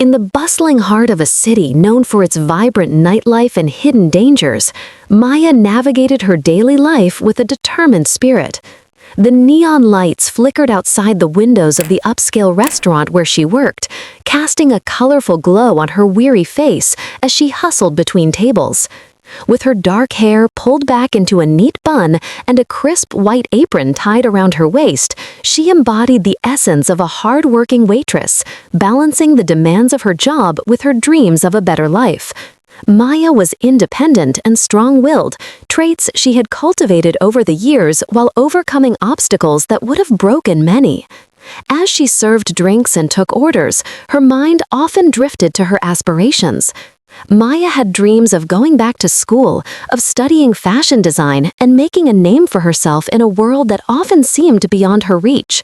In the bustling heart of a city known for its vibrant nightlife and hidden dangers, Maya navigated her daily life with a determined spirit. The neon lights flickered outside the windows of the upscale restaurant where she worked, casting a colorful glow on her weary face as she hustled between tables. With her dark hair pulled back into a neat bun and a crisp white apron tied around her waist, she embodied the essence of a hard-working waitress, balancing the demands of her job with her dreams of a better life. Maya was independent and strong-willed, traits she had cultivated over the years while overcoming obstacles that would have broken many. As she served drinks and took orders, her mind often drifted to her aspirations. Maya had dreams of going back to school, of studying fashion design, and making a name for herself in a world that often seemed beyond her reach.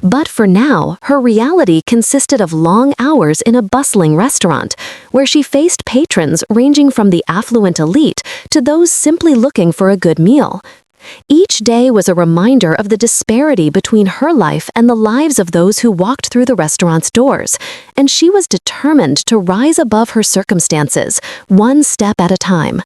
But for now, her reality consisted of long hours in a bustling restaurant, where she faced patrons ranging from the affluent elite to those simply looking for a good meal. Each day was a reminder of the disparity between her life and the lives of those who walked through the restaurant's doors, and she was determined to rise above her circumstances, one step at a time.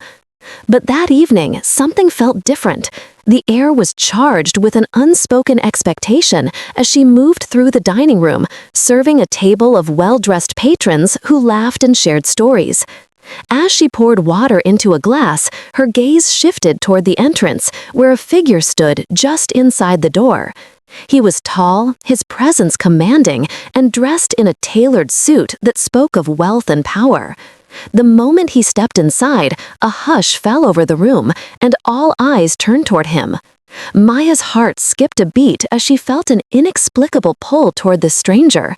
But that evening, something felt different. The air was charged with an unspoken expectation as she moved through the dining room, serving a table of well-dressed patrons who laughed and shared stories. As she poured water into a glass, her gaze shifted toward the entrance, where a figure stood just inside the door. He was tall, his presence commanding, and dressed in a tailored suit that spoke of wealth and power. The moment he stepped inside, a hush fell over the room, and all eyes turned toward him. Maya's heart skipped a beat as she felt an inexplicable pull toward the stranger.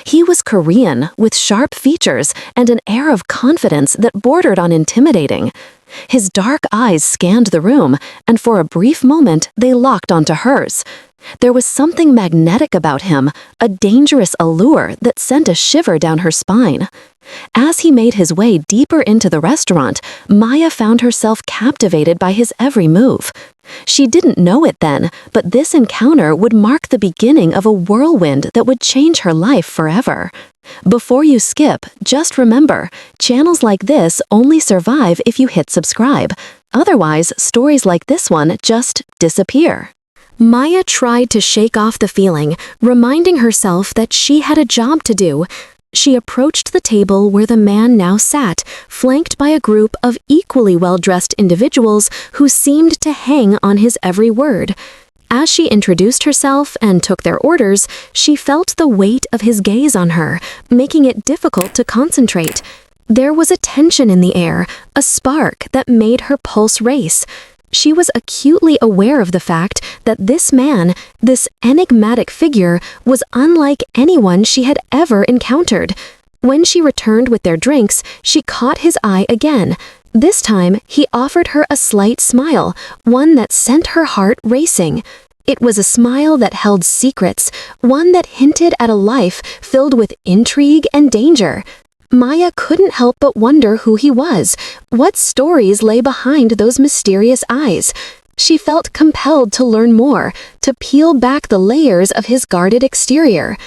He was Korean, with sharp features and an air of confidence that bordered on intimidating. His dark eyes scanned the room, and for a brief moment they locked onto hers. There was something magnetic about him, a dangerous allure that sent a shiver down her spine. As he made his way deeper into the restaurant, Maya found herself captivated by his every move. She didn't know it then, but this encounter would mark the beginning of a whirlwind that would change her life forever. Before you skip, just remember, channels like this only survive if you hit subscribe. Otherwise, stories like this one just disappear. Maya tried to shake off the feeling, reminding herself that she had a job to do. She approached the table where the man now sat, flanked by a group of equally well-dressed individuals who seemed to hang on his every word. As she introduced herself and took their orders, she felt the weight of his gaze on her, making it difficult to concentrate. There was a tension in the air, a spark that made her pulse race. She was acutely aware of the fact that this man, this enigmatic figure, was unlike anyone she had ever encountered. When she returned with their drinks, she caught his eye again. This time, he offered her a slight smile, one that sent her heart racing. It was a smile that held secrets, one that hinted at a life filled with intrigue and danger. Maya couldn't help but wonder who he was. What stories lay behind those mysterious eyes? She felt compelled to learn more, to peel back the layers of his guarded exterior.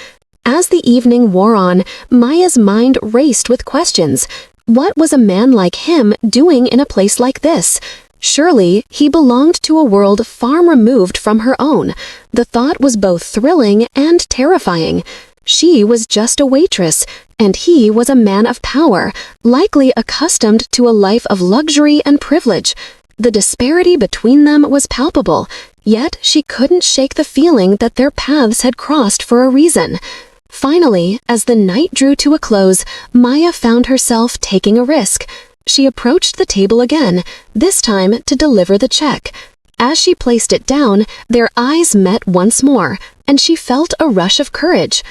As the evening wore on, Maya's mind raced with questions. What was a man like him doing in a place like this? Surely, he belonged to a world far removed from her own. The thought was both thrilling and terrifying. She was just a waitress, and he was a man of power, likely accustomed to a life of luxury and privilege. The disparity between them was palpable, yet she couldn't shake the feeling that their paths had crossed for a reason. Finally, as the night drew to a close, Maya found herself taking a risk. She approached the table again, this time to deliver the check. As she placed it down, their eyes met once more, and she felt a rush of courage.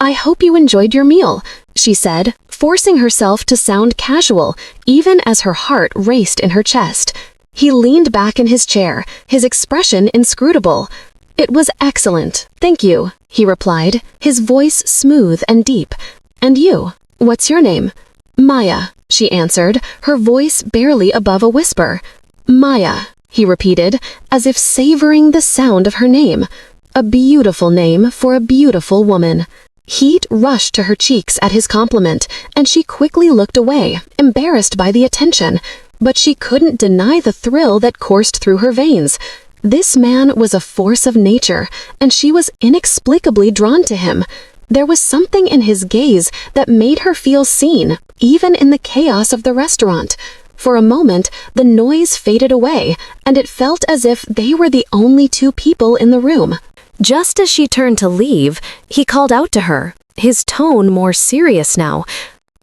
"I hope you enjoyed your meal," she said, forcing herself to sound casual, even as her heart raced in her chest. He leaned back in his chair, his expression inscrutable. "It was excellent, thank you," he replied, his voice smooth and deep. "And you, what's your name?" "Maya," she answered, her voice barely above a whisper. "Maya," he repeated, as if savoring the sound of her name. "A beautiful name for a beautiful woman." Heat rushed to her cheeks at his compliment, and she quickly looked away, embarrassed by the attention. But she couldn't deny the thrill that coursed through her veins. This man was a force of nature, and she was inexplicably drawn to him. There was something in his gaze that made her feel seen, even in the chaos of the restaurant. For a moment, the noise faded away, and it felt as if they were the only two people in the room. Just as she turned to leave, he called out to her, his tone more serious now.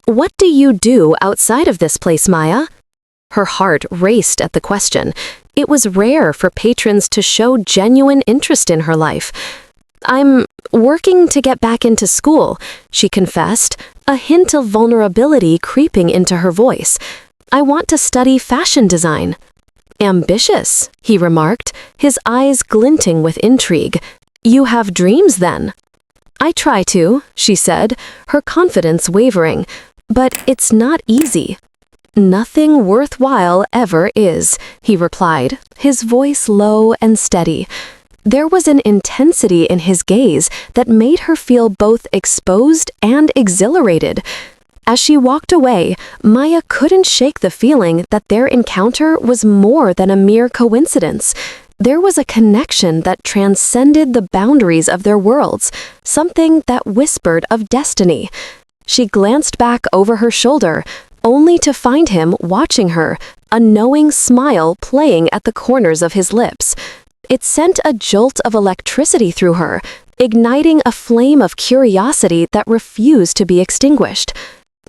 "What do you do outside of this place, Maya?" Her heart raced at the question. It was rare for patrons to show genuine interest in her life. "I'm working to get back into school," she confessed, a hint of vulnerability creeping into her voice. "I want to study fashion design." "Ambitious," he remarked, his eyes glinting with intrigue. "You have dreams, then?" "I try to," she said, her confidence wavering. "But it's not easy." "Nothing worthwhile ever is," he replied, his voice low and steady. There was an intensity in his gaze that made her feel both exposed and exhilarated. As she walked away, Maya couldn't shake the feeling that their encounter was more than a mere coincidence. There was a connection that transcended the boundaries of their worlds, something that whispered of destiny. She glanced back over her shoulder, only to find him watching her, a knowing smile playing at the corners of his lips. It sent a jolt of electricity through her, igniting a flame of curiosity that refused to be extinguished.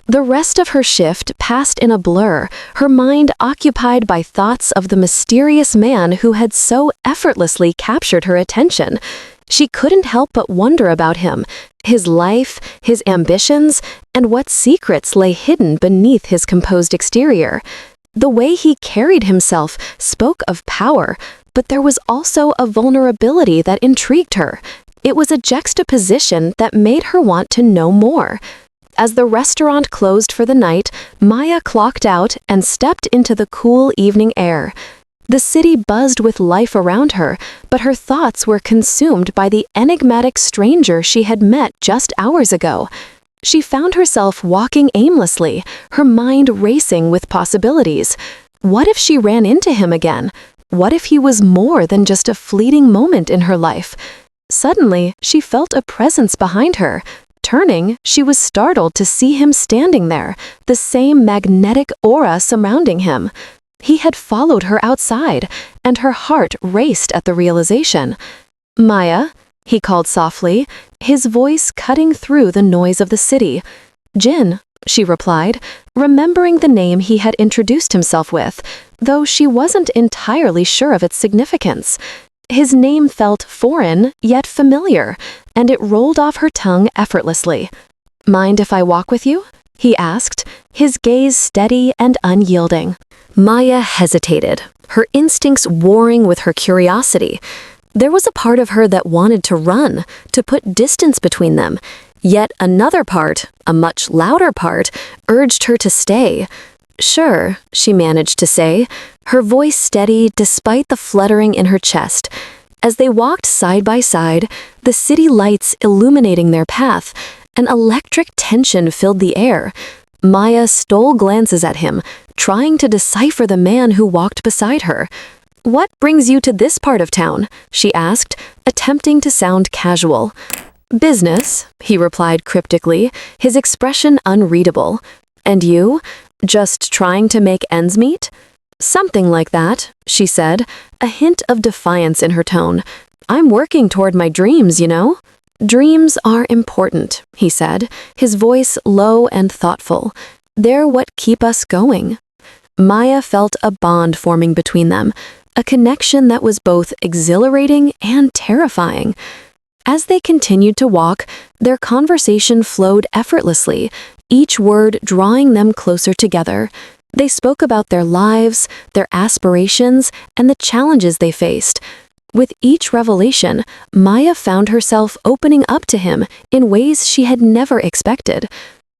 The rest of her shift passed in a blur, her mind occupied by thoughts of the mysterious man who had so effortlessly captured her attention. She couldn't help but wonder about him, his life, his ambitions, and what secrets lay hidden beneath his composed exterior. The way he carried himself spoke of power, but there was also a vulnerability that intrigued her. It was a juxtaposition that made her want to know more. As the restaurant closed for the night, Maya clocked out and stepped into the cool evening air. The city buzzed with life around her, but her thoughts were consumed by the enigmatic stranger she had met just hours ago. She found herself walking aimlessly, her mind racing with possibilities. What if she ran into him again? What if he was more than just a fleeting moment in her life? Suddenly, she felt a presence behind her. Turning, she was startled to see him standing there, the same magnetic aura surrounding him. He had followed her outside, and her heart raced at the realization. "Maya," he called softly, his voice cutting through the noise of the city. "Jin," she replied, remembering the name he had introduced himself with, though she wasn't entirely sure of its significance. His name felt foreign, yet familiar, and it rolled off her tongue effortlessly. "Mind if I walk with you?" he asked, his gaze steady and unyielding. Maya hesitated, her instincts warring with her curiosity. There was a part of her that wanted to run, to put distance between them, yet another part, a much louder part, urged her to stay. "Sure," she managed to say, her voice steady despite the fluttering in her chest. As they walked side by side, the city lights illuminating their path, an electric tension filled the air. Maya stole glances at him, trying to decipher the man who walked beside her. "What brings you to this part of town?" she asked, attempting to sound casual. "Business," he replied cryptically, his expression unreadable. "And you? Just trying to make ends meet?" "Something like that," she said, a hint of defiance in her tone. "I'm working toward my dreams, you know." "Dreams are important," he said, his voice low and thoughtful. "They're what keep us going." Maya felt a bond forming between them, a connection that was both exhilarating and terrifying. As they continued to walk, their conversation flowed effortlessly, each word drawing them closer together. They spoke about their lives, their aspirations, and the challenges they faced. With each revelation, Maya found herself opening up to him in ways she had never expected.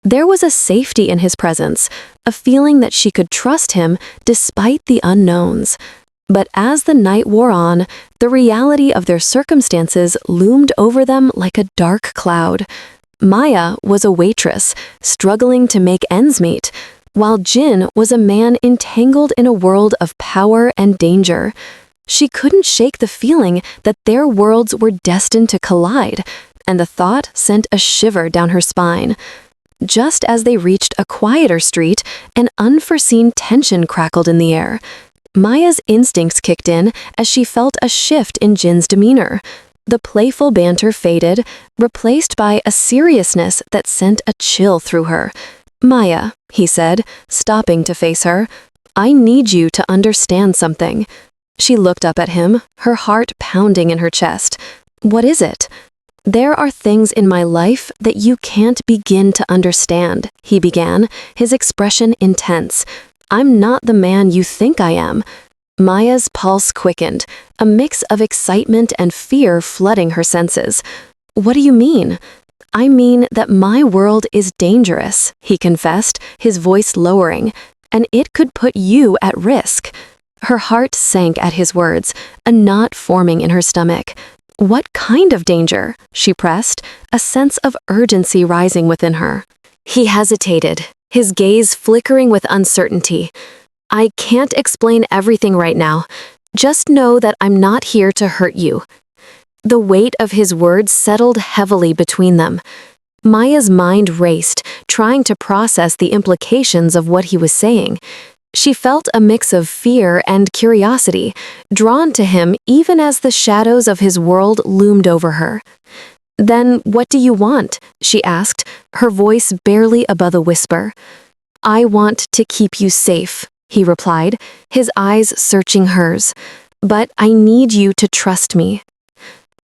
There was a safety in his presence, a feeling that she could trust him despite the unknowns. But as the night wore on, the reality of their circumstances loomed over them like a dark cloud. Maya was a waitress, struggling to make ends meet, while Jin was a man entangled in a world of power and danger. She couldn't shake the feeling that their worlds were destined to collide, and the thought sent a shiver down her spine. Just as they reached a quieter street, an unforeseen tension crackled in the air. Maya's instincts kicked in as she felt a shift in Jin's demeanor. The playful banter faded, replaced by a seriousness that sent a chill through her. "Maya," he said, stopping to face her, "I need you to understand something." She looked up at him, her heart pounding in her chest. "What is it?" "There are things in my life that you can't begin to understand," he began, his expression intense. "I'm not the man you think I am." Maya's pulse quickened, a mix of excitement and fear flooding her senses. "What do you mean?" "I mean that my world is dangerous," he confessed, his voice lowering, "and it could put you at risk." Her heart sank at his words, a knot forming in her stomach. "What kind of danger?" she pressed, a sense of urgency rising within her. He hesitated, his gaze flickering with uncertainty. "I can't explain everything right now. Just know that I'm not here to hurt you." The weight of his words settled heavily between them. Maya's mind raced, trying to process the implications of what he was saying. She felt a mix of fear and curiosity, drawn to him even as the shadows of his world loomed over her. "Then what do you want?" she asked, her voice barely above a whisper. "I want to keep you safe," he replied, his eyes searching hers. "But I need you to trust me."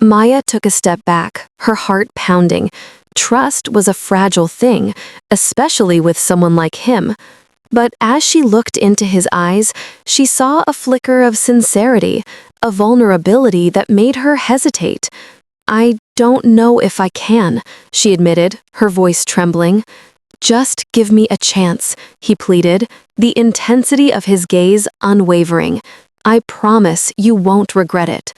Maya took a step back, her heart pounding. Trust was a fragile thing, especially with someone like him. But as she looked into his eyes, she saw a flicker of sincerity, a vulnerability that made her hesitate. "I don't know if I can," she admitted, her voice trembling. "Just give me a chance," he pleaded, the intensity of his gaze unwavering. "I promise you won't regret it."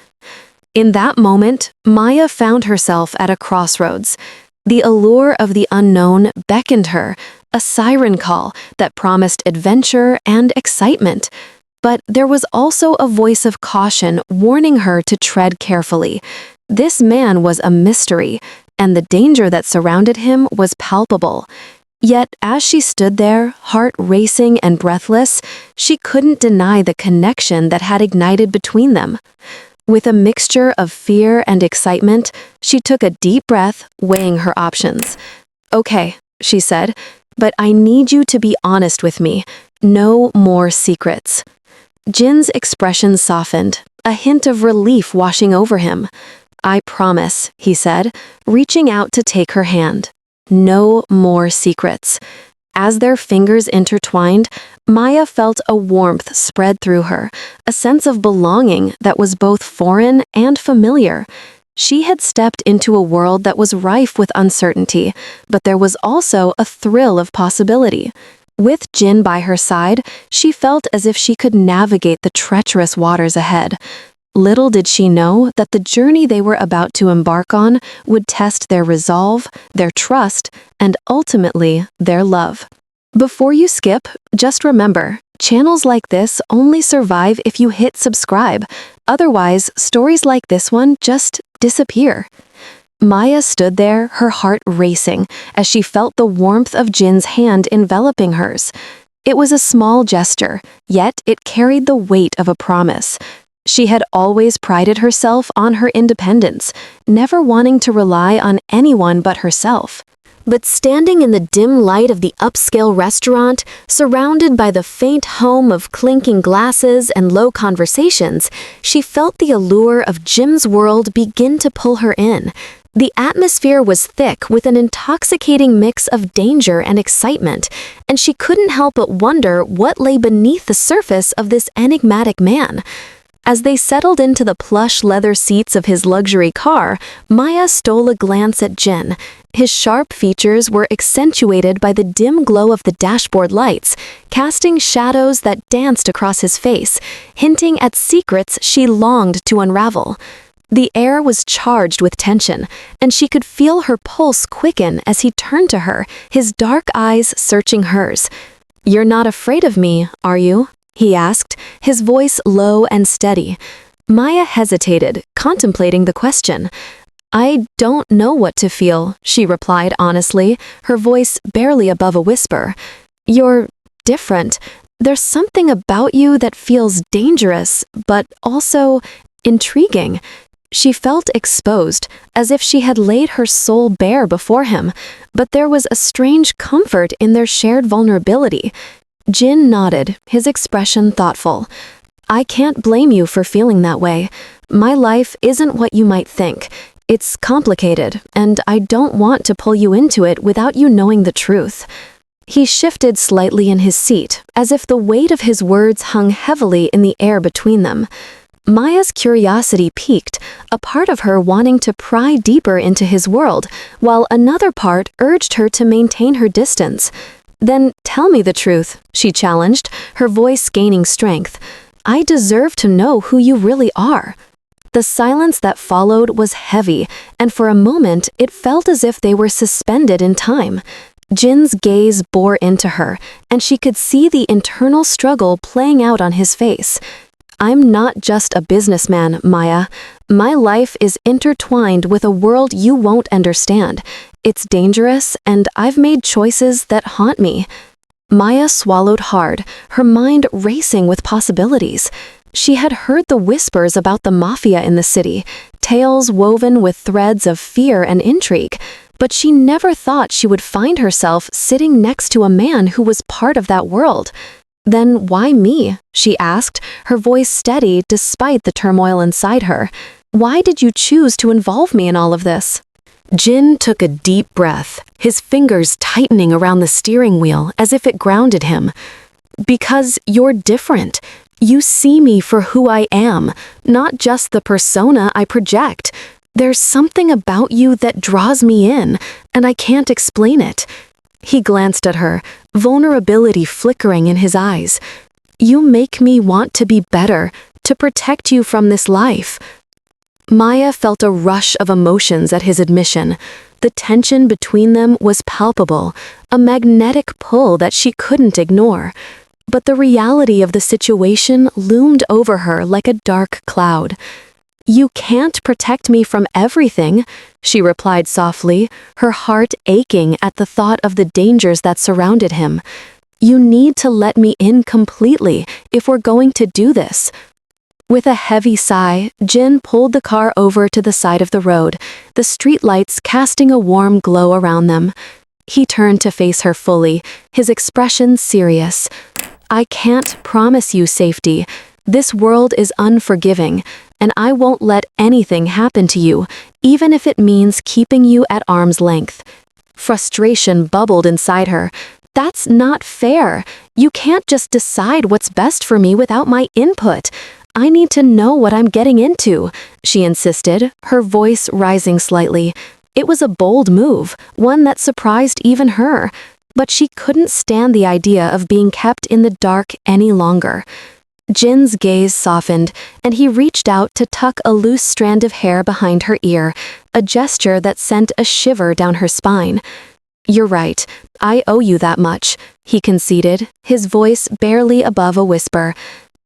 In that moment, Maya found herself at a crossroads. The allure of the unknown beckoned her, a siren call that promised adventure and excitement. But there was also a voice of caution warning her to tread carefully. This man was a mystery, and the danger that surrounded him was palpable. Yet, as she stood there, heart racing and breathless, she couldn't deny the connection that had ignited between them. With a mixture of fear and excitement, she took a deep breath, weighing her options. "Okay," she said, "but I need you to be honest with me. No more secrets." Jin's expression softened, a hint of relief washing over him. "I promise," he said, reaching out to take her hand. "No more secrets." As their fingers intertwined, Maya felt a warmth spread through her, a sense of belonging that was both foreign and familiar. She had stepped into a world that was rife with uncertainty, but there was also a thrill of possibility. With Jin by her side, she felt as if she could navigate the treacherous waters ahead. Little did she know that the journey they were about to embark on would test their resolve, their trust, and ultimately, their love. Before you skip, just remember, channels like this only survive if you hit subscribe. Otherwise, stories like this one just disappear. Maya stood there, her heart racing, as she felt the warmth of Jin's hand enveloping hers. It was a small gesture, yet it carried the weight of a promise. She had always prided herself on her independence, never wanting to rely on anyone but herself. But standing in the dim light of the upscale restaurant, surrounded by the faint hum of clinking glasses and low conversations, she felt the allure of Jim's world begin to pull her in. The atmosphere was thick with an intoxicating mix of danger and excitement, and she couldn't help but wonder what lay beneath the surface of this enigmatic man. As they settled into the plush leather seats of his luxury car, Maya stole a glance at Jin. His sharp features were accentuated by the dim glow of the dashboard lights, casting shadows that danced across his face, hinting at secrets she longed to unravel. The air was charged with tension, and she could feel her pulse quicken as he turned to her, his dark eyes searching hers. "You're not afraid of me, are you?" he asked, his voice low and steady. Maya hesitated, contemplating the question. "I don't know what to feel," she replied honestly, her voice barely above a whisper. "You're different. There's something about you that feels dangerous, but also intriguing." She felt exposed, as if she had laid her soul bare before him, but there was a strange comfort in their shared vulnerability. Jin nodded, his expression thoughtful. "I can't blame you for feeling that way. My life isn't what you might think. It's complicated, and I don't want to pull you into it without you knowing the truth." He shifted slightly in his seat, as if the weight of his words hung heavily in the air between them. Maya's curiosity piqued, a part of her wanting to pry deeper into his world, while another part urged her to maintain her distance. "Then tell me the truth," she challenged, her voice gaining strength. "I deserve to know who you really are." The silence that followed was heavy, and for a moment it felt as if they were suspended in time. Jin's gaze bore into her, and she could see the internal struggle playing out on his face. "I'm not just a businessman, Maya. My life is intertwined with a world you won't understand. It's dangerous, and I've made choices that haunt me." Maya swallowed hard, her mind racing with possibilities. She had heard the whispers about the mafia in the city, tales woven with threads of fear and intrigue, but she never thought she would find herself sitting next to a man who was part of that world. "Then why me?" she asked, her voice steady despite the turmoil inside her. "Why did you choose to involve me in all of this?" Jin took a deep breath, his fingers tightening around the steering wheel as if it grounded him. "Because you're different. You see me for who I am, not just the persona I project. There's something about you that draws me in, and I can't explain it." He glanced at her, vulnerability flickering in his eyes. "You make me want to be better, to protect you from this life." Maya felt a rush of emotions at his admission. The tension between them was palpable, a magnetic pull that she couldn't ignore. But the reality of the situation loomed over her like a dark cloud. "You can't protect me from everything," she replied softly, her heart aching at the thought of the dangers that surrounded him. "You need to let me in completely if we're going to do this." With a heavy sigh, Jin pulled the car over to the side of the road, the streetlights casting a warm glow around them. He turned to face her fully, his expression serious. "I can't promise you safety. This world is unforgiving, and I won't let anything happen to you, even if it means keeping you at arm's length." Frustration bubbled inside her. "That's not fair. You can't just decide what's best for me without my input. I need to know what I'm getting into," she insisted, her voice rising slightly. It was a bold move, one that surprised even her, but she couldn't stand the idea of being kept in the dark any longer. Jin's gaze softened, and he reached out to tuck a loose strand of hair behind her ear, a gesture that sent a shiver down her spine. "You're right, I owe you that much," he conceded, his voice barely above a whisper.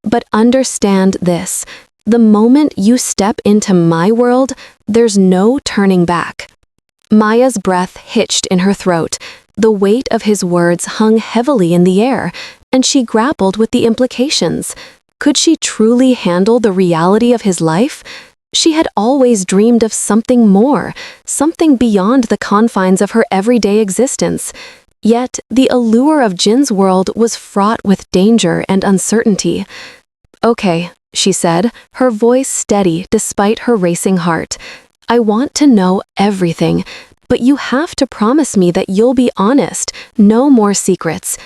"But understand this, the moment you step into my world, there's no turning back." Maya's breath hitched in her throat. The weight of his words hung heavily in the air, and she grappled with the implications. Could she truly handle the reality of his life? She had always dreamed of something more, something beyond the confines of her everyday existence. Yet, the allure of Jin's world was fraught with danger and uncertainty. "Okay," she said, her voice steady despite her racing heart. "I want to know everything, but you have to promise me that you'll be honest, no more secrets."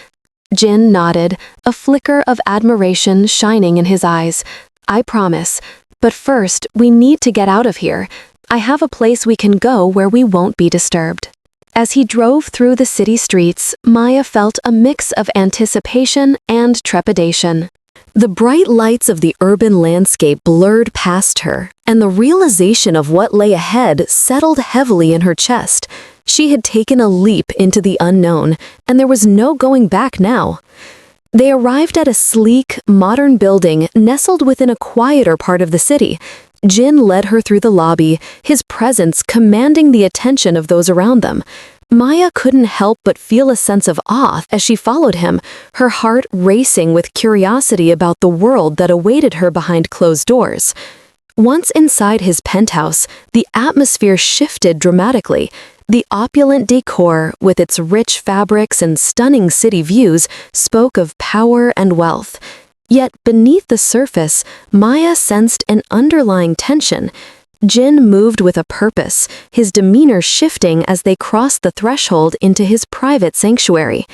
Jin nodded, a flicker of admiration shining in his eyes. "I promise. But first, we need to get out of here. I have a place we can go where we won't be disturbed." As he drove through the city streets, Maya felt a mix of anticipation and trepidation. The bright lights of the urban landscape blurred past her, and the realization of what lay ahead settled heavily in her chest. She had taken a leap into the unknown, and there was no going back now. They arrived at a sleek, modern building nestled within a quieter part of the city. Jin led her through the lobby, his presence commanding the attention of those around them. Maya couldn't help but feel a sense of awe as she followed him, her heart racing with curiosity about the world that awaited her behind closed doors. Once inside his penthouse, the atmosphere shifted dramatically. The opulent decor, with its rich fabrics and stunning city views, spoke of power and wealth. Yet beneath the surface, Maya sensed an underlying tension. Jin moved with a purpose, his demeanor shifting as they crossed the threshold into his private sanctuary.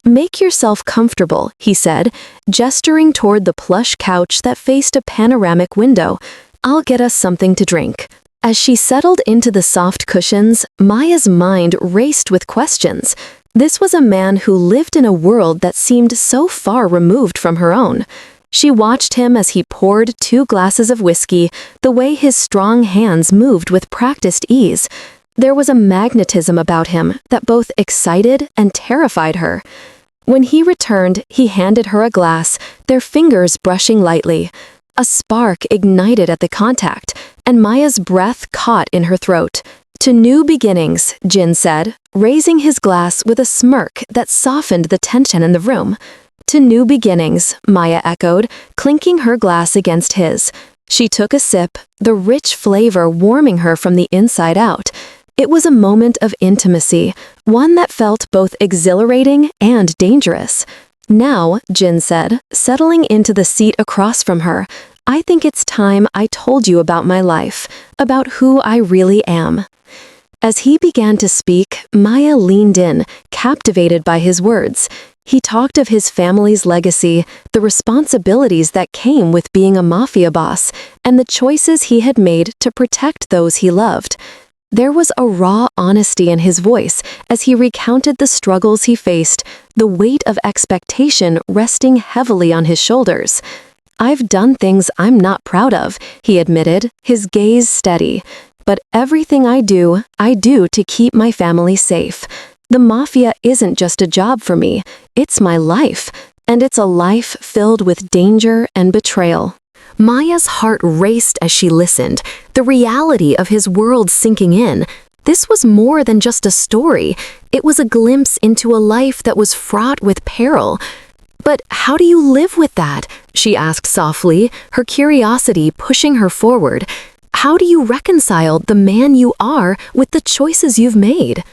"Make yourself comfortable," he said, gesturing toward the plush couch that faced a panoramic window. "I'll get us something to drink." As she settled into the soft cushions, Maya's mind raced with questions. This was a man who lived in a world that seemed so far removed from her own. She watched him as he poured 2 glasses of whiskey, the way his strong hands moved with practiced ease. There was a magnetism about him that both excited and terrified her. When he returned, he handed her a glass, their fingers brushing lightly. A spark ignited at the contact, and Maya's breath caught in her throat. "To new beginnings," Jin said, raising his glass with a smirk that softened the tension in the room. "To new beginnings," Maya echoed, clinking her glass against his. She took a sip, the rich flavor warming her from the inside out. It was a moment of intimacy, one that felt both exhilarating and dangerous. "Now," Jin said, settling into the seat across from her, "I think it's time I told you about my life, about who I really am." As he began to speak, Maya leaned in, captivated by his words. He talked of his family's legacy, the responsibilities that came with being a mafia boss, and the choices he had made to protect those he loved. There was a raw honesty in his voice as he recounted the struggles he faced, the weight of expectation resting heavily on his shoulders. "I've done things I'm not proud of," he admitted, his gaze steady. "But everything I do to keep my family safe. The mafia isn't just a job for me, it's my life, and it's a life filled with danger and betrayal." Maya's heart raced as she listened, the reality of his world sinking in. This was more than just a story. It was a glimpse into a life that was fraught with peril. "But how do you live with that?" she asked softly, her curiosity pushing her forward. "How do you reconcile the man you are with the choices you've made?"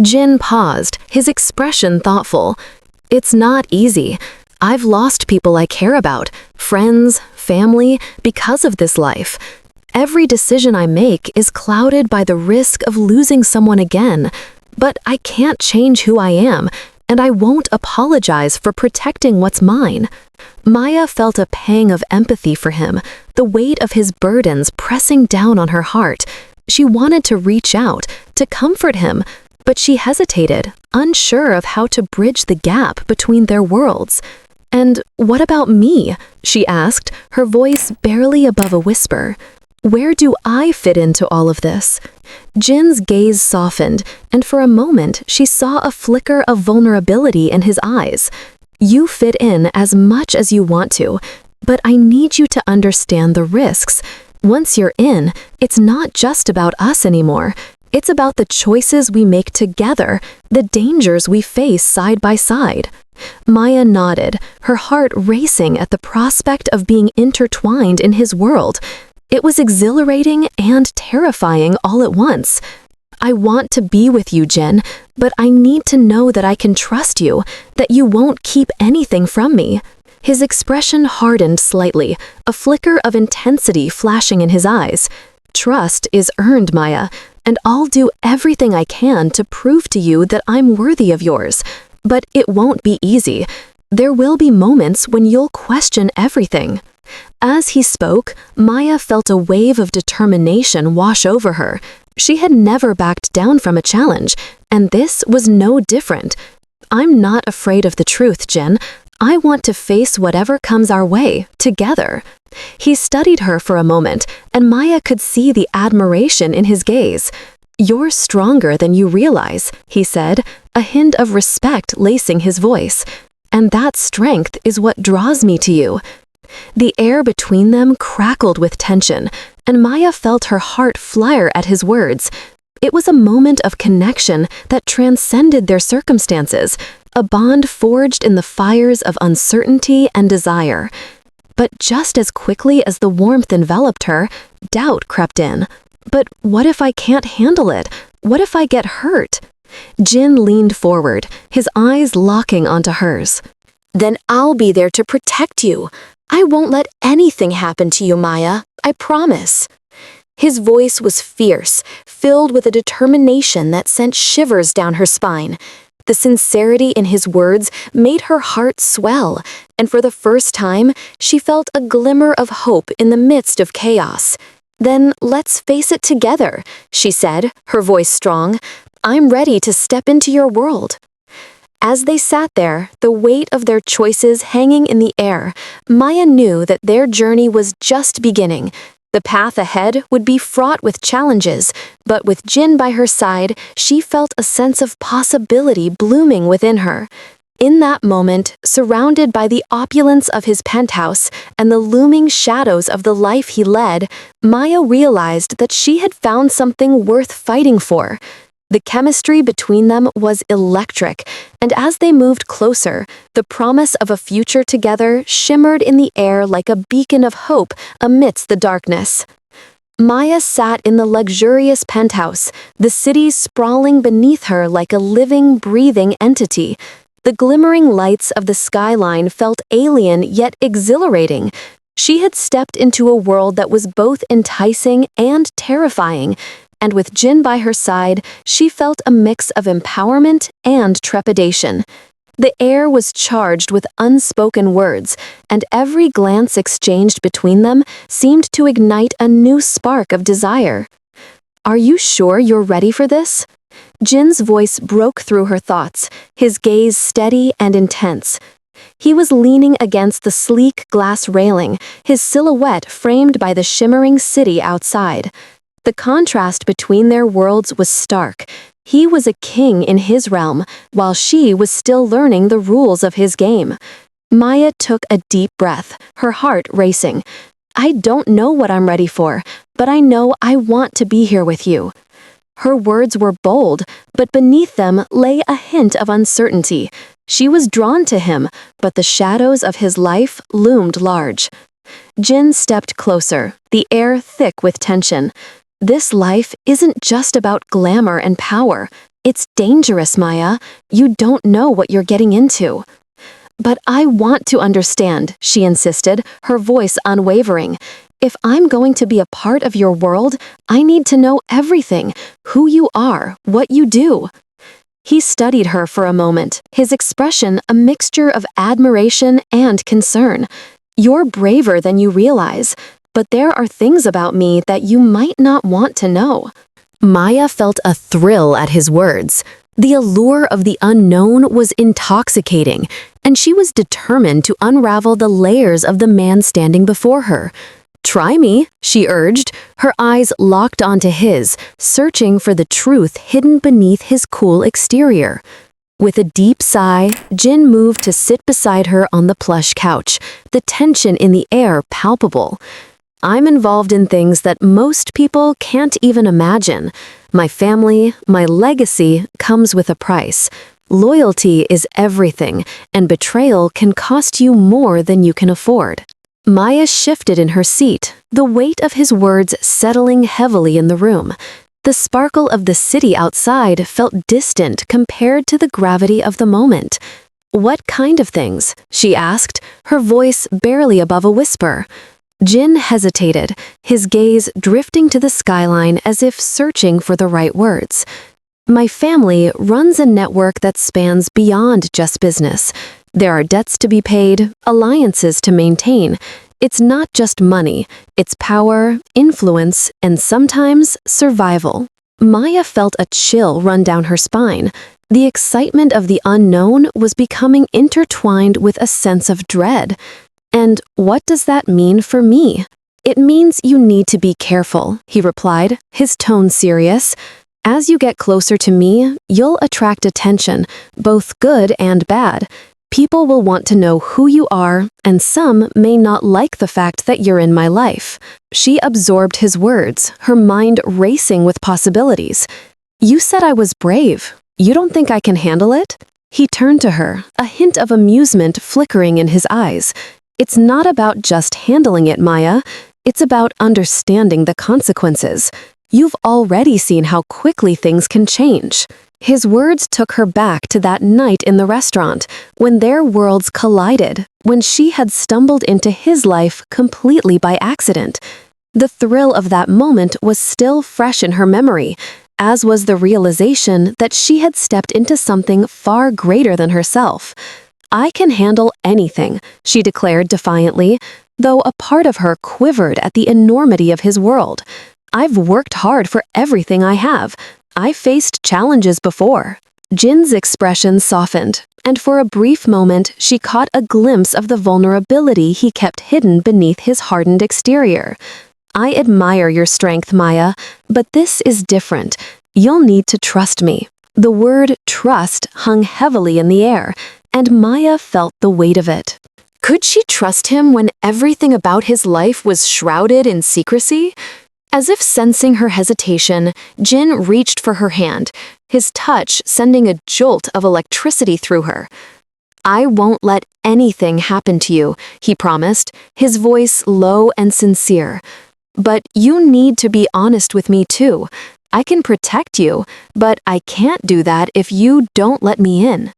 Jin paused, his expression thoughtful. "It's not easy. I've lost people I care about, friends, family, because of this life. Every decision I make is clouded by the risk of losing someone again. But I can't change who I am, and I won't apologize for protecting what's mine." Maya felt a pang of empathy for him, the weight of his burdens pressing down on her heart. She wanted to reach out, to comfort him, but she hesitated, unsure of how to bridge the gap between their worlds. "And what about me?" she asked, her voice barely above a whisper. "Where do I fit into all of this?" Jin's gaze softened, and for a moment she saw a flicker of vulnerability in his eyes. "You fit in as much as you want to, but I need you to understand the risks. Once you're in, it's not just about us anymore. It's about the choices we make together, the dangers we face side by side." Maya nodded, her heart racing at the prospect of being intertwined in his world. It was exhilarating and terrifying all at once. "I want to be with you, Jin, but I need to know that I can trust you, that you won't keep anything from me." His expression hardened slightly, a flicker of intensity flashing in his eyes. "Trust is earned, Maya, and I'll do everything I can to prove to you that I'm worthy of yours. But it won't be easy. There will be moments when you'll question everything." As he spoke, Maya felt a wave of determination wash over her. She had never backed down from a challenge, and this was no different. "I'm not afraid of the truth, Jin. I want to face whatever comes our way, together." He studied her for a moment, and Maya could see the admiration in his gaze. "You're stronger than you realize," he said, a hint of respect lacing his voice. "And that strength is what draws me to you." The air between them crackled with tension, and Maya felt her heart flare at his words. It was a moment of connection that transcended their circumstances, a bond forged in the fires of uncertainty and desire. But just as quickly as the warmth enveloped her, doubt crept in. "But what if I can't handle it? What if I get hurt?" Jin leaned forward, his eyes locking onto hers. "Then I'll be there to protect you. I won't let anything happen to you, Maya. I promise." His voice was fierce, filled with a determination that sent shivers down her spine. The sincerity in his words made her heart swell, and for the first time, she felt a glimmer of hope in the midst of chaos. "Then let's face it together," she said, her voice strong. "I'm ready to step into your world." As they sat there, the weight of their choices hanging in the air, Maya knew that their journey was just beginning. The path ahead would be fraught with challenges, but with Jin by her side, she felt a sense of possibility blooming within her. In that moment, surrounded by the opulence of his penthouse and the looming shadows of the life he led, Maya realized that she had found something worth fighting for. The chemistry between them was electric, and as they moved closer, the promise of a future together shimmered in the air like a beacon of hope amidst the darkness. Maya sat in the luxurious penthouse, the city sprawling beneath her like a living, breathing entity. The glimmering lights of the skyline felt alien yet exhilarating. She had stepped into a world that was both enticing and terrifying, and with Jin by her side, she felt a mix of empowerment and trepidation. The air was charged with unspoken words, and every glance exchanged between them seemed to ignite a new spark of desire. "Are you sure you're ready for this?" Jin's voice broke through her thoughts, his gaze steady and intense. He was leaning against the sleek glass railing, his silhouette framed by the shimmering city outside. The contrast between their worlds was stark. He was a king in his realm, while she was still learning the rules of his game. Maya took a deep breath, her heart racing. "I don't know what I'm ready for, but I know I want to be here with you." Her words were bold, but beneath them lay a hint of uncertainty. She was drawn to him, but the shadows of his life loomed large. Jin stepped closer, the air thick with tension. "This life isn't just about glamour and power. It's dangerous, Maya. You don't know what you're getting into." "But I want to understand," she insisted, her voice unwavering. "If I'm going to be a part of your world, I need to know everything, who you are, what you do." He studied her for a moment, his expression a mixture of admiration and concern. "You're braver than you realize, but there are things about me that you might not want to know." Maya felt a thrill at his words. The allure of the unknown was intoxicating, and she was determined to unravel the layers of the man standing before her. "Try me," she urged, her eyes locked onto his, searching for the truth hidden beneath his cool exterior. With a deep sigh, Jin moved to sit beside her on the plush couch, the tension in the air palpable. "I'm involved in things that most people can't even imagine. My family, my legacy comes with a price. Loyalty is everything, and betrayal can cost you more than you can afford." Maya shifted in her seat, the weight of his words settling heavily in the room. The sparkle of the city outside felt distant compared to the gravity of the moment. "What kind of things?" she asked, her voice barely above a whisper. Jin hesitated, his gaze drifting to the skyline as if searching for the right words. "My family runs a network that spans beyond just business. There are debts to be paid, alliances to maintain. It's not just money, it's power, influence, and sometimes survival." Maya felt a chill run down her spine. The excitement of the unknown was becoming intertwined with a sense of dread. And what does that mean for me? It means you need to be careful, he replied, his tone serious. As you get closer to me, you'll attract attention, both good and bad. People will want to know who you are, and some may not like the fact that you're in my life. She absorbed his words, her mind racing with possibilities. You said I was brave. You don't think I can handle it? He turned to her, a hint of amusement flickering in his eyes. It's not about just handling it, Maya. It's about understanding the consequences. You've already seen how quickly things can change. His words took her back to that night in the restaurant, when their worlds collided, when she had stumbled into his life completely by accident. The thrill of that moment was still fresh in her memory, as was the realization that she had stepped into something far greater than herself. I can handle anything, she declared defiantly, though a part of her quivered at the enormity of his world. I've worked hard for everything I have. I faced challenges before. Jin's expression softened, and for a brief moment she caught a glimpse of the vulnerability he kept hidden beneath his hardened exterior. I admire your strength, Maya, but this is different. You'll need to trust me. The word trust hung heavily in the air, and Maya felt the weight of it. Could she trust him when everything about his life was shrouded in secrecy? As if sensing her hesitation, Jin reached for her hand, his touch sending a jolt of electricity through her. I won't let anything happen to you, he promised, his voice low and sincere. But you need to be honest with me too. I can protect you, but I can't do that if you don't let me in.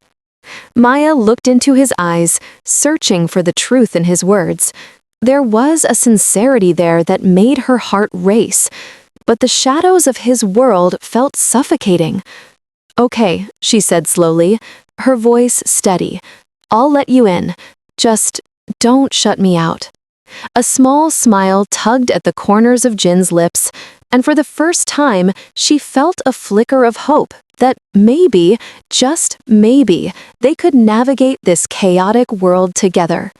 Maya looked into his eyes, searching for the truth in his words. There was a sincerity there that made her heart race, but the shadows of his world felt suffocating. Okay, she said slowly, her voice steady. I'll let you in. Just don't shut me out. A small smile tugged at the corners of Jin's lips, and for the first time, she felt a flicker of hope that maybe, just maybe, they could navigate this chaotic world together.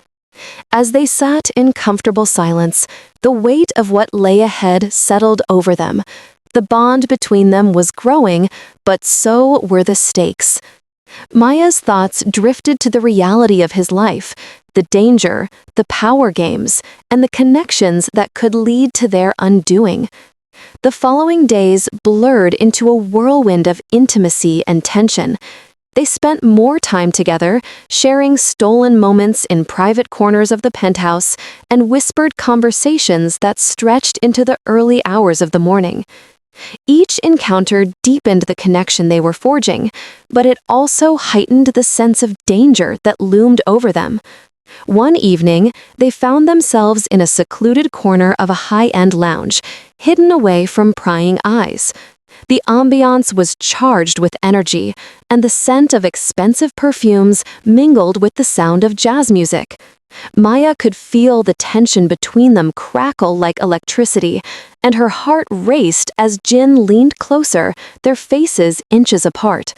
As they sat in comfortable silence, the weight of what lay ahead settled over them. The bond between them was growing, but so were the stakes. Maya's thoughts drifted to the reality of his life, the danger, the power games, and the connections that could lead to their undoing. The following days blurred into a whirlwind of intimacy and tension. They spent more time together, sharing stolen moments in private corners of the penthouse and whispered conversations that stretched into the early hours of the morning. Each encounter deepened the connection they were forging, but it also heightened the sense of danger that loomed over them. One evening, they found themselves in a secluded corner of a high-end lounge, hidden away from prying eyes. The ambiance was charged with energy, and the scent of expensive perfumes mingled with the sound of jazz music. Maya could feel the tension between them crackle like electricity, and her heart raced as Jin leaned closer, their faces inches apart.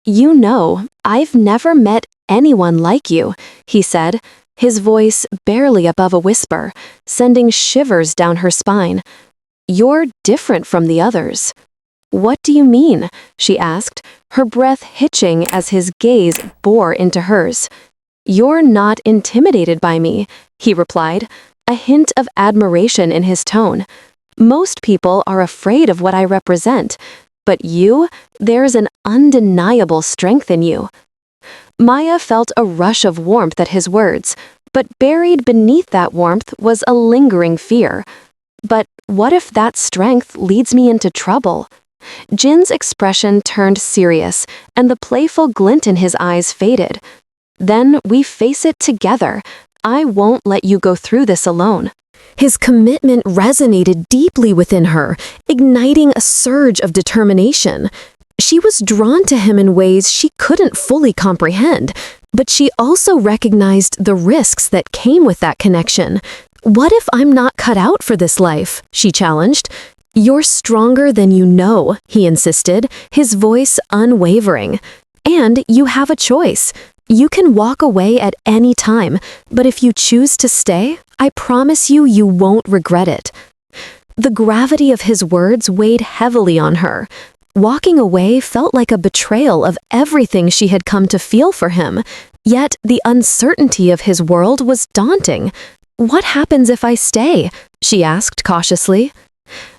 You know, I've never met anyone like you, he said, his voice barely above a whisper, sending shivers down her spine. You're different from the others. What do you mean? She asked, her breath hitching as his gaze bore into hers. You're not intimidated by me, he replied, a hint of admiration in his tone. Most people are afraid of what I represent, but you, there's an undeniable strength in you. Maya felt a rush of warmth at his words, but buried beneath that warmth was a lingering fear. But what if that strength leads me into trouble? Jin's expression turned serious, and the playful glint in his eyes faded. Then we face it together. I won't let you go through this alone. His commitment resonated deeply within her, igniting a surge of determination. She was drawn to him in ways she couldn't fully comprehend, but she also recognized the risks that came with that connection. What if I'm not cut out for this life? She challenged. You're stronger than you know, he insisted, his voice unwavering. And you have a choice. You can walk away at any time, but if you choose to stay, I promise you, you won't regret it. The gravity of his words weighed heavily on her. Walking away felt like a betrayal of everything she had come to feel for him, yet the uncertainty of his world was daunting. "What happens if I stay?" she asked cautiously.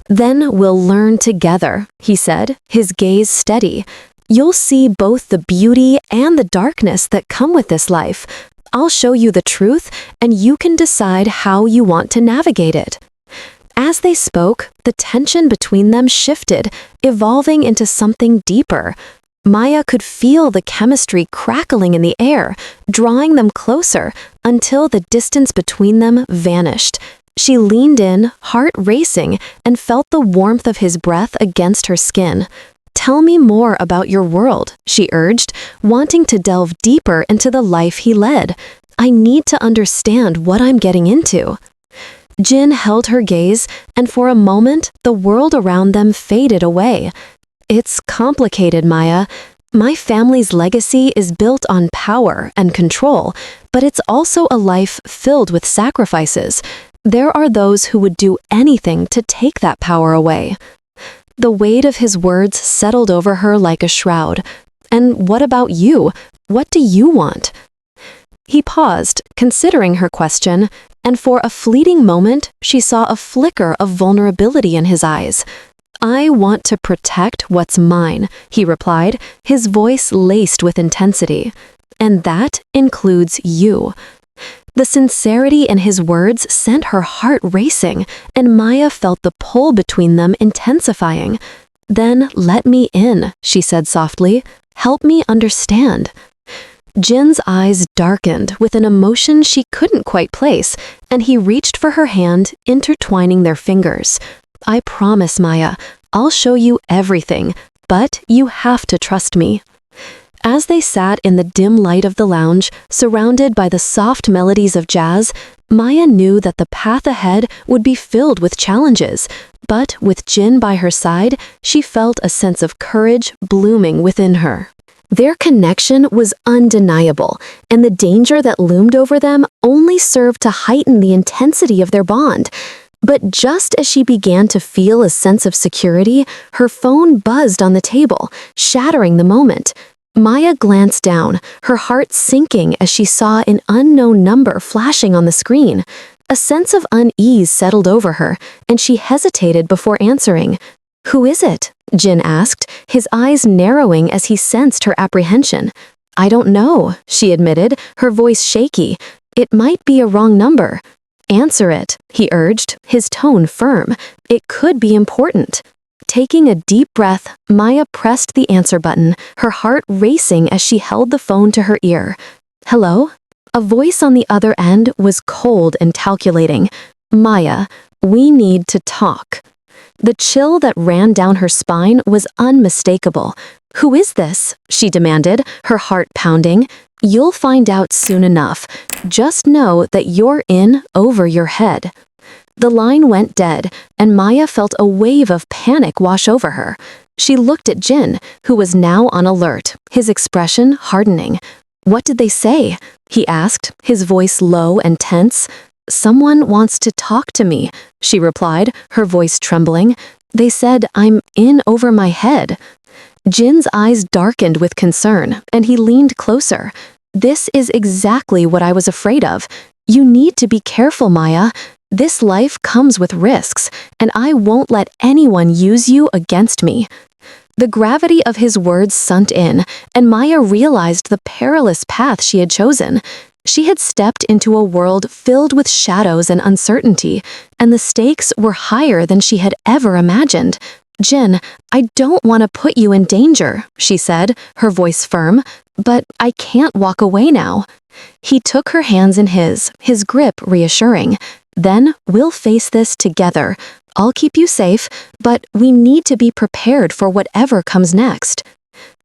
"Then we'll learn together," he said, his gaze steady. "You'll see both the beauty and the darkness that come with this life. I'll show you the truth, and you can decide how you want to navigate it." As they spoke, the tension between them shifted, evolving into something deeper. Maya could feel the chemistry crackling in the air, drawing them closer until the distance between them vanished. She leaned in, heart racing, and felt the warmth of his breath against her skin. "Tell me more about your world," she urged, wanting to delve deeper into the life he led. "I need to understand what I'm getting into." Jin held her gaze, and for a moment, the world around them faded away. "It's complicated, Maya. My family's legacy is built on power and control, but it's also a life filled with sacrifices. There are those who would do anything to take that power away." The weight of his words settled over her like a shroud. "And what about you? What do you want?" He paused, considering her question, and for a fleeting moment, she saw a flicker of vulnerability in his eyes. "I want to protect what's mine," he replied, his voice laced with intensity. "And that includes you." The sincerity in his words sent her heart racing, and Maya felt the pull between them intensifying. "Then let me in," she said softly. "Help me understand." Jin's eyes darkened with an emotion she couldn't quite place, and he reached for her hand, intertwining their fingers. "I promise, Maya, I'll show you everything, but you have to trust me." As they sat in the dim light of the lounge, surrounded by the soft melodies of jazz, Maya knew that the path ahead would be filled with challenges, but with Jin by her side, she felt a sense of courage blooming within her. Their connection was undeniable, and the danger that loomed over them only served to heighten the intensity of their bond. But just as she began to feel a sense of security, her phone buzzed on the table, shattering the moment. Maya glanced down, her heart sinking as she saw an unknown number flashing on the screen. A sense of unease settled over her, and she hesitated before answering. "Who is it?" Jin asked, his eyes narrowing as he sensed her apprehension. "I don't know," she admitted, her voice shaky. "It might be a wrong number." "Answer it," he urged, his tone firm. "It could be important." Taking a deep breath, Maya pressed the answer button, her heart racing as she held the phone to her ear. "Hello?" A voice on the other end was cold and calculating. "Maya, we need to talk." The chill that ran down her spine was unmistakable. "Who is this?" she demanded, her heart pounding. "You'll find out soon enough. Just know that you're in over your head." The line went dead, and Maya felt a wave of panic wash over her. She looked at Jin, who was now on alert, his expression hardening. "What did they say?" he asked, his voice low and tense. "Someone wants to talk to me," she replied, her voice trembling. "They said I'm in over my head." Jin's eyes darkened with concern, and he leaned closer. "This is exactly what I was afraid of. You need to be careful, Maya. This life comes with risks, and I won't let anyone use you against me." The gravity of his words sunk in, and Maya realized the perilous path she had chosen. She had stepped into a world filled with shadows and uncertainty, and the stakes were higher than she had ever imagined. "Jin, I don't want to put you in danger," she said, her voice firm, "but I can't walk away now." He took her hands in his grip reassuring. "Then we'll face this together. I'll keep you safe, but we need to be prepared for whatever comes next."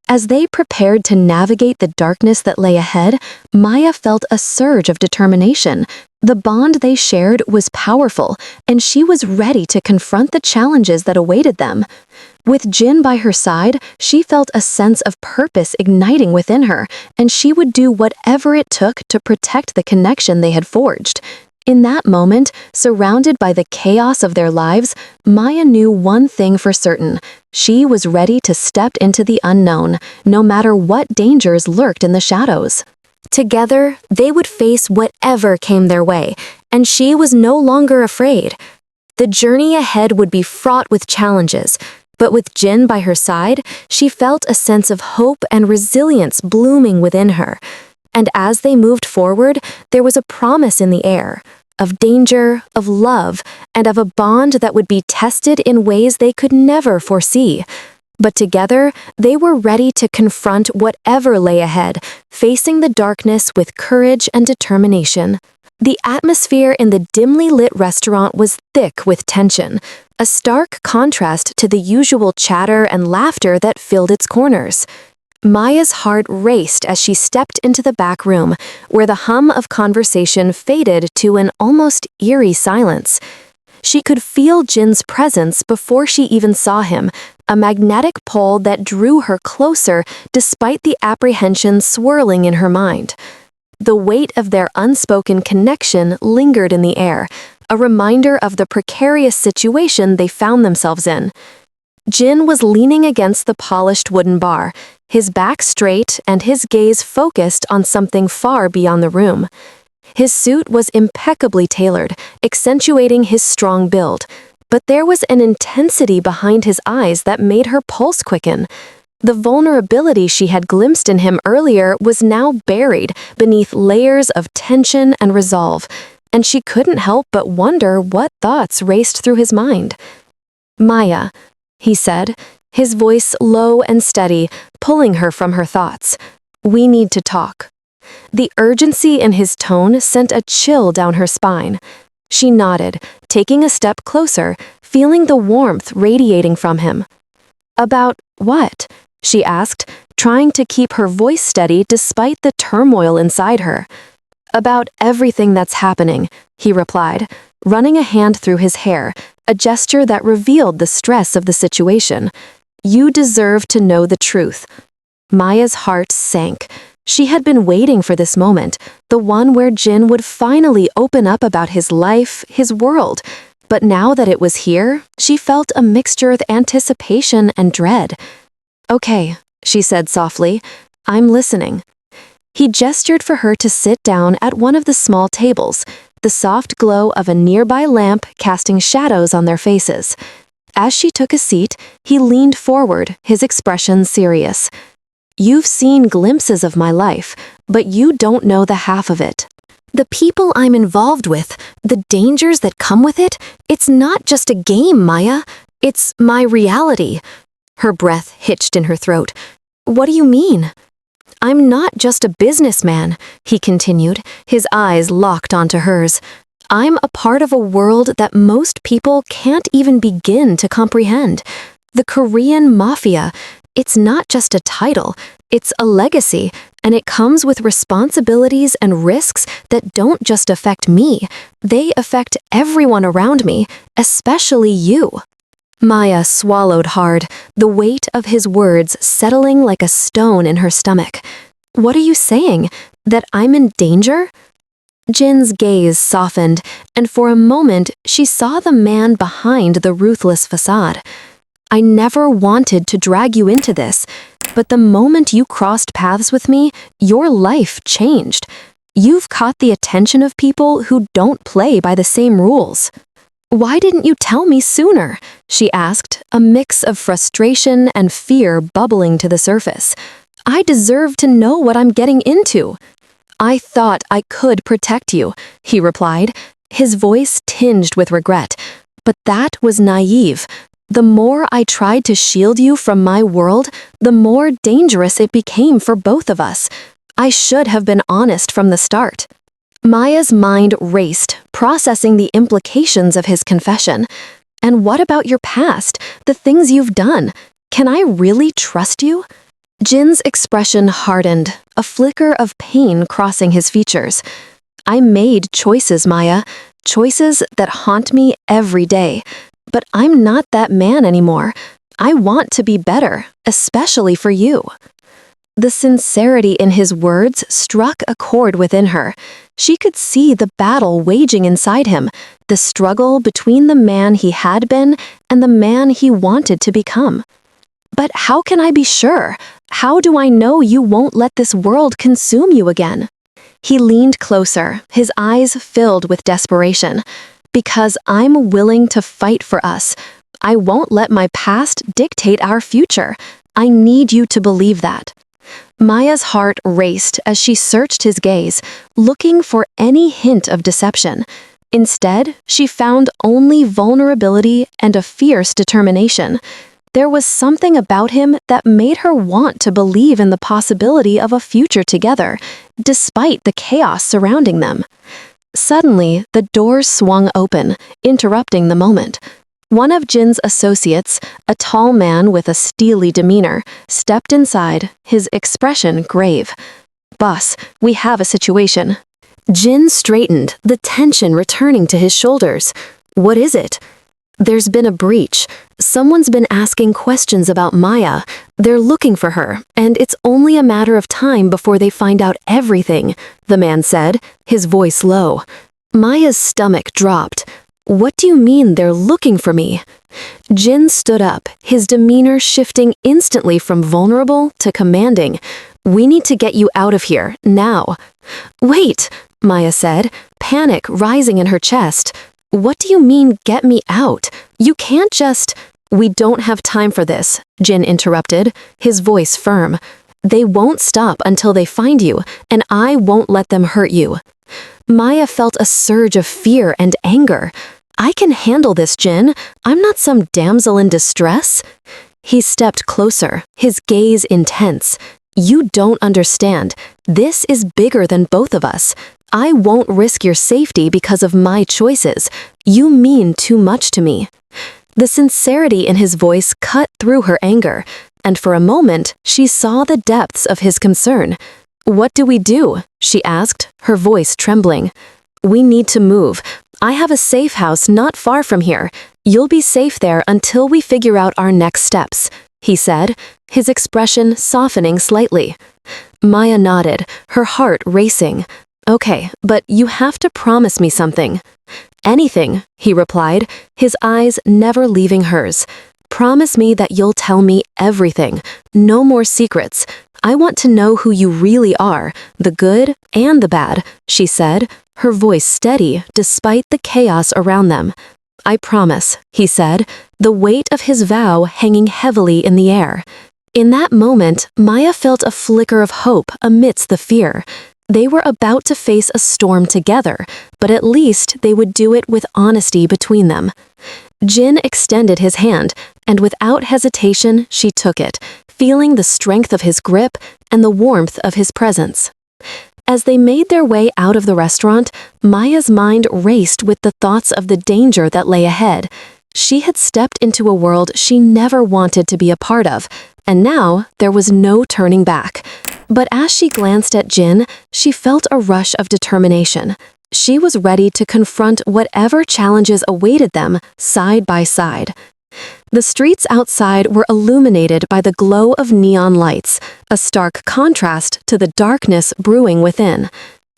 As they prepared to navigate the darkness that lay ahead, Maya felt a surge of determination. The bond they shared was powerful, and she was ready to confront the challenges that awaited them. With Jin by her side, she felt a sense of purpose igniting within her, and she would do whatever it took to protect the connection they had forged. In that moment, surrounded by the chaos of their lives, Maya knew one thing for certain. She was ready to step into the unknown, no matter what dangers lurked in the shadows. Together, they would face whatever came their way, and she was no longer afraid. The journey ahead would be fraught with challenges, but with Jin by her side, she felt a sense of hope and resilience blooming within her. And as they moved forward, there was a promise in the air, of danger, of love, and of a bond that would be tested in ways they could never foresee. But together, they were ready to confront whatever lay ahead, facing the darkness with courage and determination. The atmosphere in the dimly lit restaurant was thick with tension, a stark contrast to the usual chatter and laughter that filled its corners. Maya's heart raced as she stepped into the back room, where the hum of conversation faded to an almost eerie silence. She could feel Jin's presence before she even saw him, a magnetic pull that drew her closer despite the apprehension swirling in her mind. The weight of their unspoken connection lingered in the air, a reminder of the precarious situation they found themselves in. Jin was leaning against the polished wooden bar, his back straight and his gaze focused on something far beyond the room. His suit was impeccably tailored, accentuating his strong build, but there was an intensity behind his eyes that made her pulse quicken. The vulnerability she had glimpsed in him earlier was now buried beneath layers of tension and resolve, and she couldn't help but wonder what thoughts raced through his mind. "Maya," he said, his voice low and steady, pulling her from her thoughts. "We need to talk." The urgency in his tone sent a chill down her spine. She nodded, taking a step closer, feeling the warmth radiating from him. "About what?" she asked, trying to keep her voice steady despite the turmoil inside her. "About everything that's happening," he replied, running a hand through his hair, a gesture that revealed the stress of the situation. "You deserve to know the truth." Maya's heart sank. She had been waiting for this moment, the one where Jin would finally open up about his life, his world. But now that it was here, she felt a mixture of anticipation and dread. "Okay," she said softly, "I'm listening." He gestured for her to sit down at one of the small tables, the soft glow of a nearby lamp casting shadows on their faces. As she took a seat, he leaned forward, his expression serious. "You've seen glimpses of my life, but you don't know the half of it. The people I'm involved with, the dangers that come with it, it's not just a game, Maya. It's my reality." Her breath hitched in her throat. "What do you mean?" "I'm not just a businessman," he continued, his eyes locked onto hers. "I'm a part of a world that most people can't even begin to comprehend. The Korean mafia, it's not just a title, it's a legacy, and it comes with responsibilities and risks that don't just affect me, they affect everyone around me, especially you." Maya swallowed hard, the weight of his words settling like a stone in her stomach. "What are you saying? That I'm in danger?" Jin's gaze softened, and for a moment she saw the man behind the ruthless facade. "I never wanted to drag you into this, but the moment you crossed paths with me, your life changed. You've caught the attention of people who don't play by the same rules." "Why didn't you tell me sooner?" she asked, a mix of frustration and fear bubbling to the surface. "I deserve to know what I'm getting into." "I thought I could protect you," he replied, his voice tinged with regret. "But that was naive. The more I tried to shield you from my world, the more dangerous it became for both of us. I should have been honest from the start." Maya's mind raced, processing the implications of his confession. "And what about your past, the things you've done? Can I really trust you?" Jin's expression hardened, a flicker of pain crossing his features. "I made choices, Maya, choices that haunt me every day. But I'm not that man anymore. I want to be better, especially for you." The sincerity in his words struck a chord within her. She could see the battle waging inside him, the struggle between the man he had been and the man he wanted to become. "But how can I be sure? How do I know you won't let this world consume you again?" He leaned closer, his eyes filled with desperation. "Because I'm willing to fight for us. I won't let my past dictate our future. I need you to believe that." Maya's heart raced as she searched his gaze, looking for any hint of deception. Instead, she found only vulnerability and a fierce determination. There was something about him that made her want to believe in the possibility of a future together, despite the chaos surrounding them. Suddenly, the door swung open, interrupting the moment. One of Jin's associates, a tall man with a steely demeanor, stepped inside, his expression grave. "Boss, we have a situation." Jin straightened, the tension returning to his shoulders. "What is it?" "There's been a breach. Someone's been asking questions about Maya. They're looking for her, and it's only a matter of time before they find out everything," the man said, his voice low. Maya's stomach dropped. "What do you mean they're looking for me?" Jin stood up, his demeanor shifting instantly from vulnerable to commanding. "We need to get you out of here, now." "Wait," Maya said, panic rising in her chest. "What do you mean, get me out? You can't just—" "We don't have time for this," Jin interrupted, his voice firm. "They won't stop until they find you, and I won't let them hurt you." Maya felt a surge of fear and anger. "I can handle this, Jin. I'm not some damsel in distress." He stepped closer, his gaze intense. "You don't understand. This is bigger than both of us. I won't risk your safety because of my choices. You mean too much to me." The sincerity in his voice cut through her anger, and for a moment she saw the depths of his concern. "What do we do?" she asked, her voice trembling. "We need to move. I have a safe house not far from here. You'll be safe there until we figure out our next steps," he said, his expression softening slightly. Maya nodded, her heart racing. "Okay, but you have to promise me something." "Anything," he replied, his eyes never leaving hers. "Promise me that you'll tell me everything. No more secrets. I want to know who you really are, the good and the bad," she said, her voice steady despite the chaos around them. "I promise," he said, the weight of his vow hanging heavily in the air. In that moment, Maya felt a flicker of hope amidst the fear. They were about to face a storm together, but at least they would do it with honesty between them. Jin extended his hand, and without hesitation she took it, feeling the strength of his grip and the warmth of his presence. As they made their way out of the restaurant, Maya's mind raced with the thoughts of the danger that lay ahead. She had stepped into a world she never wanted to be a part of, and now there was no turning back. But as she glanced at Jin, she felt a rush of determination. She was ready to confront whatever challenges awaited them side by side. The streets outside were illuminated by the glow of neon lights, a stark contrast to the darkness brewing within.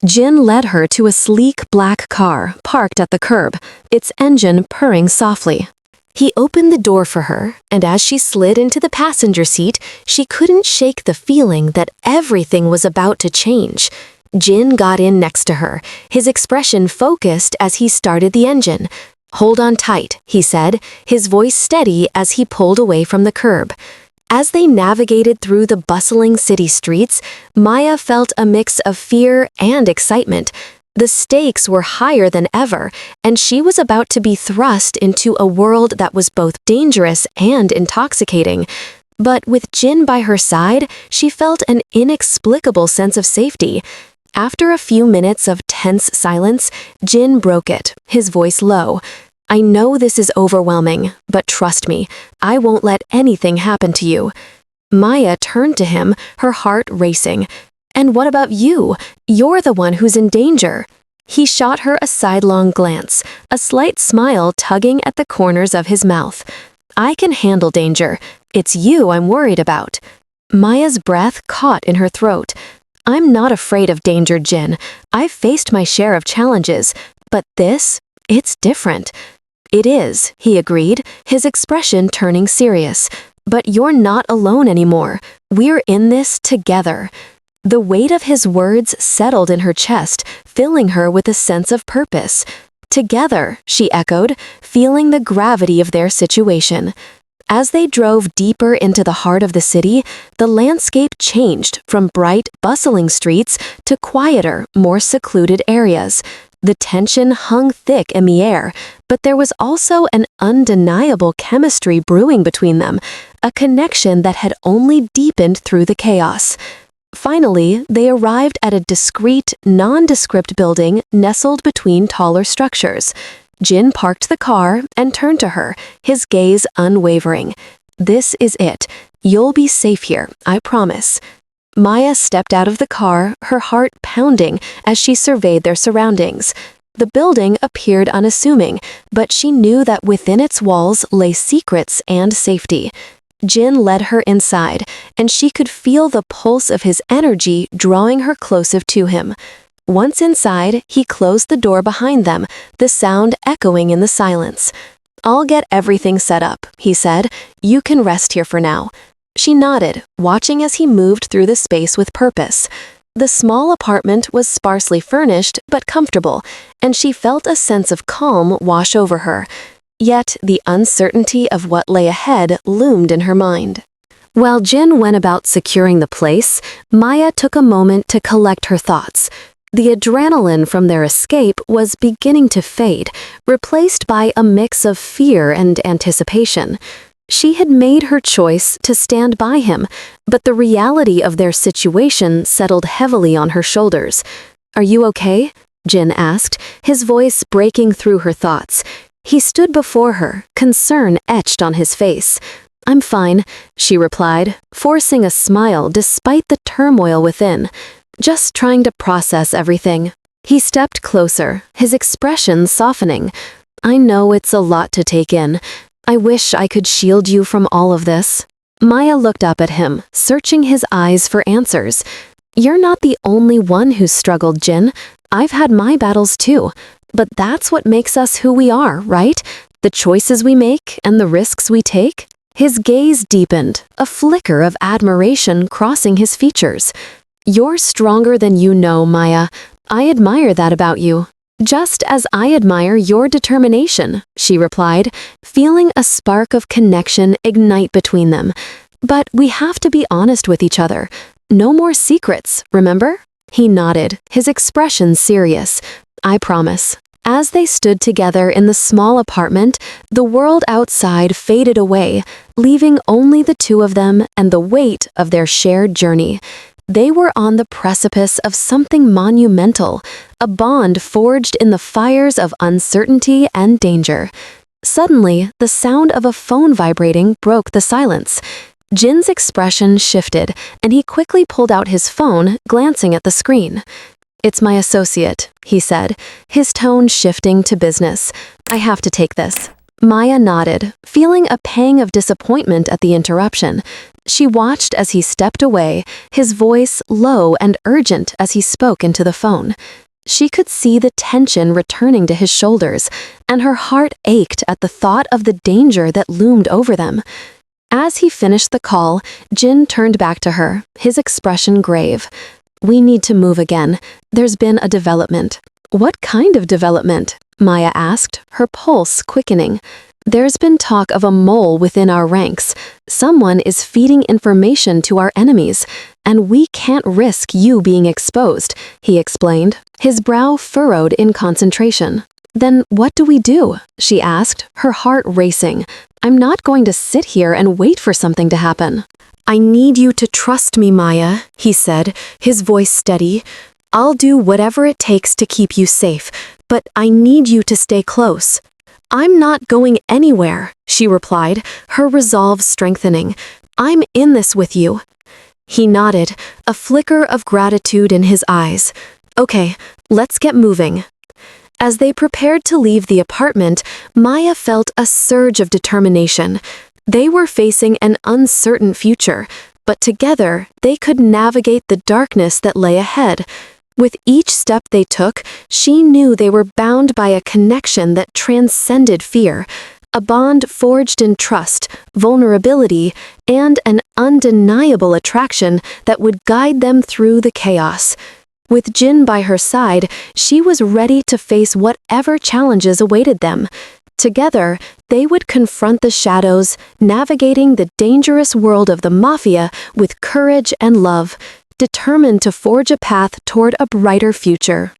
Jin led her to a sleek black car parked at the curb, its engine purring softly. He opened the door for her, and as she slid into the passenger seat, she couldn't shake the feeling that everything was about to change. Jin got in next to her, his expression focused as he started the engine. "Hold on tight," he said, his voice steady as he pulled away from the curb. As they navigated through the bustling city streets, Maya felt a mix of fear and excitement. The stakes were higher than ever, and she was about to be thrust into a world that was both dangerous and intoxicating. But with Jin by her side, she felt an inexplicable sense of safety. After a few minutes of tense silence, Jin broke it, his voice low. "I know this is overwhelming, but trust me, I won't let anything happen to you." Maya turned to him, her heart racing. "And what about you? You're the one who's in danger." He shot her a sidelong glance, a slight smile tugging at the corners of his mouth. I can handle danger. It's you I'm worried about. Maya's breath caught in her throat. I'm not afraid of danger, Jin. I've faced my share of challenges, but this, it's different. It is, he agreed, his expression turning serious. But you're not alone anymore. We're in this together. The weight of his words settled in her chest, filling her with a sense of purpose. Together, she echoed, feeling the gravity of their situation. As they drove deeper into the heart of the city, the landscape changed from bright, bustling streets to quieter, more secluded areas. The tension hung thick in the air, but there was also an undeniable chemistry brewing between them, a connection that had only deepened through the chaos. Finally, they arrived at a discreet, nondescript building nestled between taller structures. Jin parked the car and turned to her, his gaze unwavering. This is it. You'll be safe here, I promise. Maya stepped out of the car, her heart pounding as she surveyed their surroundings. The building appeared unassuming, but she knew that within its walls lay secrets and safety. Jin led her inside, and she could feel the pulse of his energy drawing her closer to him. Once inside, he closed the door behind them, the sound echoing in the silence. I'll get everything set up, he said. You can rest here for now. She nodded, watching as he moved through the space with purpose. The small apartment was sparsely furnished but comfortable, and she felt a sense of calm wash over her. Yet the uncertainty of what lay ahead loomed in her mind. While Jin went about securing the place, Maya took a moment to collect her thoughts. The adrenaline from their escape was beginning to fade, replaced by a mix of fear and anticipation. She had made her choice to stand by him, but the reality of their situation settled heavily on her shoulders. Are you okay? Jin asked, his voice breaking through her thoughts. He stood before her, concern etched on his face. I'm fine, she replied, forcing a smile despite the turmoil within. Just trying to process everything. He stepped closer, his expression softening. I know it's a lot to take in. I wish I could shield you from all of this. Maya looked up at him, searching his eyes for answers. You're not the only one who's struggled, Jin. I've had my battles too. But that's what makes us who we are, right? The choices we make and the risks we take. His gaze deepened, a flicker of admiration crossing his features. You're stronger than you know, Maya. I admire that about you. Just as I admire your determination, she replied, feeling a spark of connection ignite between them. But we have to be honest with each other. No more secrets, remember? He nodded, his expression serious. I promise. As they stood together in the small apartment, the world outside faded away, leaving only the two of them and the weight of their shared journey. They were on the precipice of something monumental, a bond forged in the fires of uncertainty and danger. Suddenly, the sound of a phone vibrating broke the silence. Jin's expression shifted, and he quickly pulled out his phone, glancing at the screen. It's my associate, he said, his tone shifting to business. I have to take this. Maya nodded, feeling a pang of disappointment at the interruption. She watched as he stepped away, his voice low and urgent as he spoke into the phone. She could see the tension returning to his shoulders, and her heart ached at the thought of the danger that loomed over them. As he finished the call, Jin turned back to her, his expression grave. We need to move again. There's been a development. What kind of development? Maya asked, her pulse quickening. There's been talk of a mole within our ranks. Someone is feeding information to our enemies, and we can't risk you being exposed, he explained, his brow furrowed in concentration. Then what do we do? She asked, her heart racing. I'm not going to sit here and wait for something to happen. I need you to trust me, Maya, he said, his voice steady. I'll do whatever it takes to keep you safe, but I need you to stay close. I'm not going anywhere, she replied, her resolve strengthening. I'm in this with you. He nodded, a flicker of gratitude in his eyes. Okay, let's get moving. As they prepared to leave the apartment, Maya felt a surge of determination. They were facing an uncertain future, but together they could navigate the darkness that lay ahead. With each step they took, she knew they were bound by a connection that transcended fear, a bond forged in trust, vulnerability, and an undeniable attraction that would guide them through the chaos. With Jin by her side, she was ready to face whatever challenges awaited them. Together, they would confront the shadows, navigating the dangerous world of the mafia with courage and love, determined to forge a path toward a brighter future.